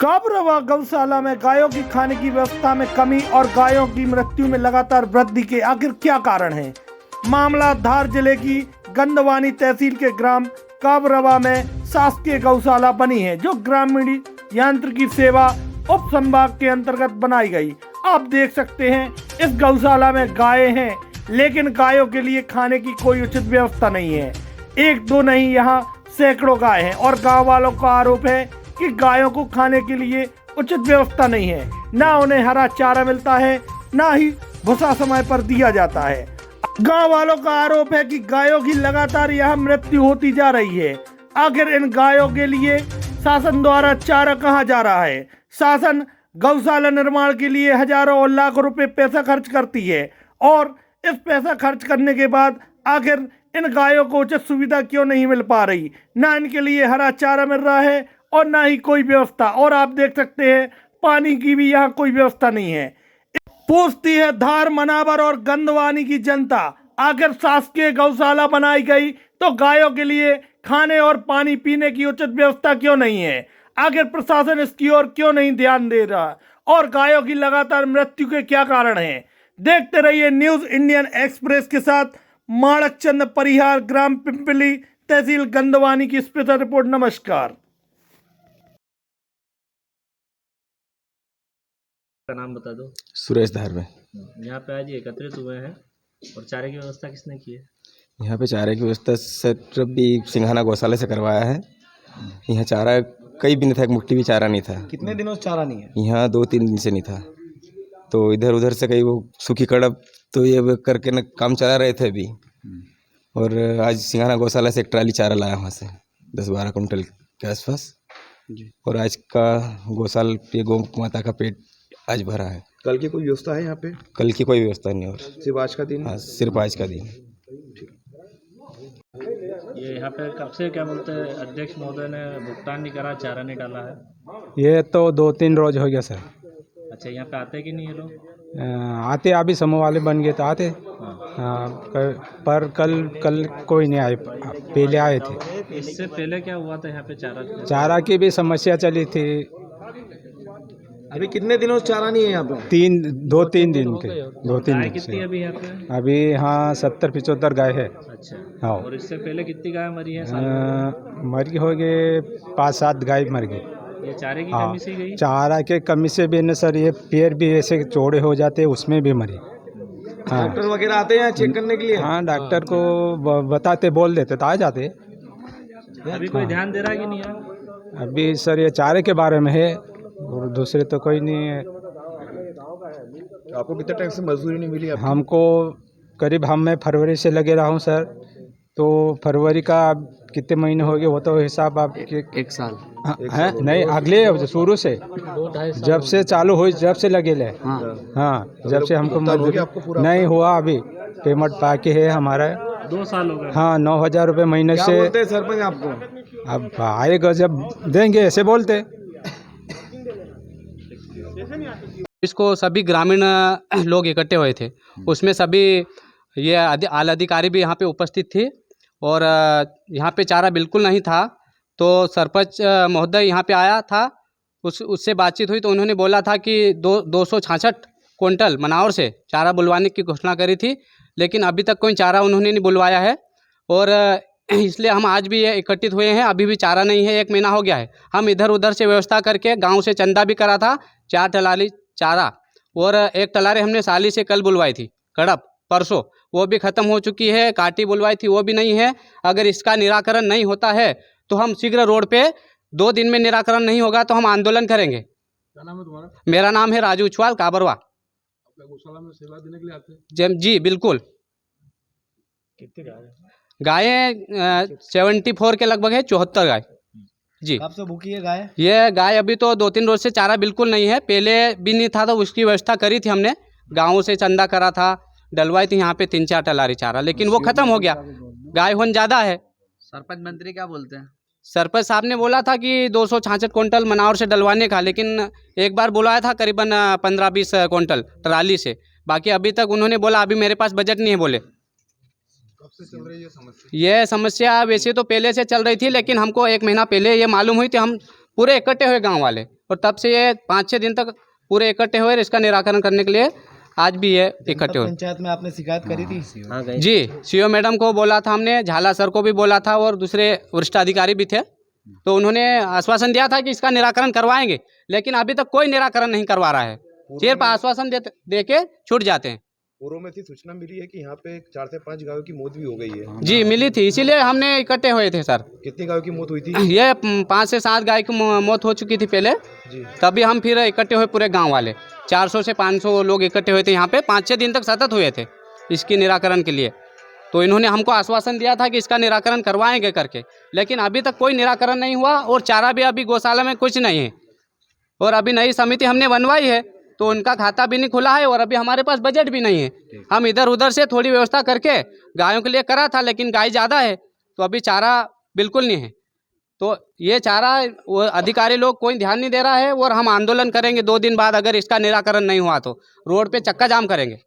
काबरवा गौशाला में गायों की खाने की व्यवस्था में कमी और गायों की मृत्यु में लगातार वृद्धि के आखिर क्या कारण है? मामला धार जिले की गंदवानी तहसील के ग्राम काबरवा में शासकीय गौशाला बनी है, जो ग्रामीण यांत्रिकी सेवा उप संभाग के अंतर्गत बनाई गई। आप देख सकते हैं इस गौशाला में गायें हैं, लेकिन गायों के लिए खाने की कोई उचित व्यवस्था नहीं है। एक दो नहीं, यहाँ सैकड़ों गाय हैं और गांव वालों का आरोप है कि गायों को खाने के लिए उचित व्यवस्था नहीं है। ना उन्हें हरा चारा मिलता है, ना ही भूसा समय पर दिया जाता है। गांव वालों का आरोप है कि गायों की लगातार यहाँ मृत्यु होती जा रही है। आखिर इन गायों के लिए शासन द्वारा चारा कहाँ जा रहा है? शासन गौशाला निर्माण के लिए हजारों और लाखों रुपए पैसा खर्च करती है, और इस पैसा खर्च करने के बाद आखिर इन गायों को उचित सुविधा क्यों नहीं मिल पा रही? ना इनके लिए हरा चारा मिल रहा है और ना ही कोई व्यवस्था। और आप देख सकते हैं पानी की भी यहाँ कोई व्यवस्था नहीं है। पूछती है धार, मनावर और गंदवानी की जनता, आखिर शासकीय गौशाला बनाई गई तो गायों के लिए खाने और पानी पीने की उचित व्यवस्था क्यों नहीं है? आखिर प्रशासन इसकी ओर क्यों नहीं ध्यान दे रहा? और गायों की लगातार मृत्यु के क्या कारण हैं? देखते रहिए न्यूज इंडियन एक्सप्रेस के साथ माणक चंद परिहार, ग्राम पिंपली, तहसील गंदवानी की स्पेशल रिपोर्ट। नमस्कार। का नाम बता दो। सुरेश धारवे। यहाँ पे आज एकत्रित हुए हैं और चारे की व्यवस्था किसने की है? यहाँ पे चारे की व्यवस्था सर भी सिंघाना गौशाला से करवाया है। यहाँ चारा कई दिन था, एक मुट्ठी भी चारा नहीं था। कितने दिनों से चारा नहीं है? यहाँ 2-3 दिन से नहीं था, तो इधर उधर से कई वो सूखी कड़प तो ये करके न काम चला रहे थे अभी। और आज सिंघाना गौशाला से एक ट्राली चारा लाया वहाँ से 10-12 कुंटल के आसपास। और आज का गौशाल पे गौ माता का पेट आज भरा है। कल की कोई व्यवस्था है यहाँ पे? कल की कोई व्यवस्था नहीं। और सिर्फ आज का दिन? हाँ, सिर्फ आज का दिन। ये यहाँ पे कब से क्या बोलते हैं अध्यक्ष महोदय ने भुगतान नहीं करा, चारा नहीं डाला है? ये तो 2-3 रोज हो गया सर। अच्छा, यहाँ पे आते कि नहीं ये लोग? आते, अभी समूह वाले बन गए तो आते। पर कल कोई नहीं आए, पहले आए थे। इससे पहले क्या हुआ था यहाँ पे? चारा की भी समस्या चली थी। अभी कितने दिनों से चारा नहीं है यहाँ पे? 2-3 दिन के, 2-3 गाय दिन कितनी से। अभी यहाँ पे? अभी हाँ 70-75 गाय है। अच्छा, हाँ। और इससे पहले कितनी गाय मरी है साल में? मर गई, हो गए 5-7 गाय मर गई। ये चारे की हाँ, कमी से गई? चारा के कमी से भी न सर, ये पैर भी ऐसे चौड़े हो जाते, उसमें भी मरी। हाँ, डॉक्टर वगैरह आते हैं चेक करने के लिए? हाँ, डॉक्टर को बताते, बोल देते तो आ जाते। अभी कोई ध्यान दे रहा है कि नहीं है? अभी सर ये चारे के बारे में है, और दूसरे तो कोई नहीं है। आपको कितने टाइम से मजदूरी नहीं मिली? हमको करीब मैं फरवरी से लगे रहा हूँ सर, तो फरवरी का कितने महीने हो गए वो तो हिसाब आप एक साल है नहीं, अगले शुरू से जब से चालू हुई, जब से लगे ले। हाँ, जब से हमको मजदूरी नहीं हुआ, अभी पेमेंट बाकी है हमारा। 2 साल हो गए। हाँ, 9,000 रुपये महीने क्या से। बोलते हैं सरपंच आपको? अब आएगा जब देंगे, ऐसे बोलते। इसको सभी ग्रामीण लोग इकट्ठे हुए थे, उसमें सभी ये आला अधिकारी भी यहाँ पे उपस्थित थे। और यहाँ पे चारा बिल्कुल नहीं था, तो सरपंच महोदय यहाँ पे आया था, उससे बातचीत हुई तो उन्होंने बोला था कि 266 क्विंटल मनावर से चारा बुलवाने की घोषणा करी थी, लेकिन अभी तक कोई चारा उन्होंने नहीं बुलवाया है। और इसलिए हम आज भी ये एकत्रित हुए हैं। अभी भी चारा नहीं है, 1 महीना हो गया है। हम इधर उधर से व्यवस्था करके गांव से चंदा भी करा था, 4 टलाली चारा, और 1 टलारी हमने साली से कल बुलवाई थी कड़प परसों, वो भी ख़त्म हो चुकी है। काटी बुलवाई थी, वो भी नहीं है। अगर इसका निराकरण नहीं होता है तो हम शीघ्र रोड पे 2 दिन में निराकरण नहीं होगा तो हम आंदोलन करेंगे। क्या नाम है तुम्हारा? मेरा नाम है राजू उछवाल, काबरवा। गौशाला में सेवा देने के लिए आते हैं? जी बिल्कुल। कितनी गाय? गायें 74 के लगभग है, 74 गाय जी। कब से भूखी है गाय? ये गाय अभी तो 2-3 रोज से चारा बिल्कुल नहीं है, पहले भी नहीं था तो उसकी व्यवस्था करी थी हमने, गाँव से चंदा करा था, डलवाई थी यहाँ पे 3-4 टलारी चारा, लेकिन वो खत्म हो गया। गाय होन ज़्यादा है। सरपंच मंत्री क्या बोलते हैं? सरपंच साहब ने बोला था कि 266 क्विंटल मनावर से डलवाने का, लेकिन एक बार बुलाया था करीबन 15-20 क्विंटल ट्राली से। बाकी अभी तक उन्होंने बोला अभी मेरे पास बजट नहीं है बोले। कब से चल रही है समस्या? ये समस्या वैसे तो पहले से चल रही थी, लेकिन हमको 1 महीना पहले ये मालूम हुई थी। हम पूरे इकट्ठे हुए गाँव वाले और तब से ये 5-6 दिन तक पूरे इकट्ठे हुए, इसका निराकरण करने के लिए आज भी ये इकट्ठे हुए। पंचायत में आपने शिकायत करी थी? हाँ गई। जी, सीओ मैडम को बोला था हमने, झाला सर को भी बोला था और दूसरे वरिष्ठ अधिकारी भी थे, तो उन्होंने आश्वासन दिया था कि इसका निराकरण करवाएंगे, लेकिन अभी तक कोई निराकरण नहीं करवा रहा है। सिर्फ आश्वासन दे के छूट जाते हैं। पूर्व में थी सूचना मिली है कि यहाँ पे 4 से 5 गायों की मौत भी हो गई है। जी मिली थी, इसीलिए हमने इकट्ठे हुए थे सर। कितनी गायों की मौत हुई थी? ये 5 से 7 गाय की मौत हो चुकी थी पहले, तभी हम फिर इकट्ठे हुए पूरे गांव वाले 400 से 500 लोग इकट्ठे हुए थे यहाँ पे। 5-6 दिन तक सतत हुए थे इसकी निराकरण के लिए। तो इन्होंने हमको आश्वासन दिया था कि इसका निराकरण करवाएंगे करके, लेकिन अभी तक कोई निराकरण नहीं हुआ और चारा भी अभी गौशाला में कुछ नहीं है। और अभी नई समिति हमने बनवाई है तो उनका खाता भी नहीं खुला है और अभी हमारे पास बजट भी नहीं है। हम इधर उधर से थोड़ी व्यवस्था करके गायों के लिए करा था, लेकिन गाय ज़्यादा है तो अभी चारा बिल्कुल नहीं है। तो ये चारा वो अधिकारी लोग कोई ध्यान नहीं दे रहा है और हम आंदोलन करेंगे 2 दिन बाद, अगर इसका निराकरण नहीं हुआ तो रोड पे चक्का जाम करेंगे।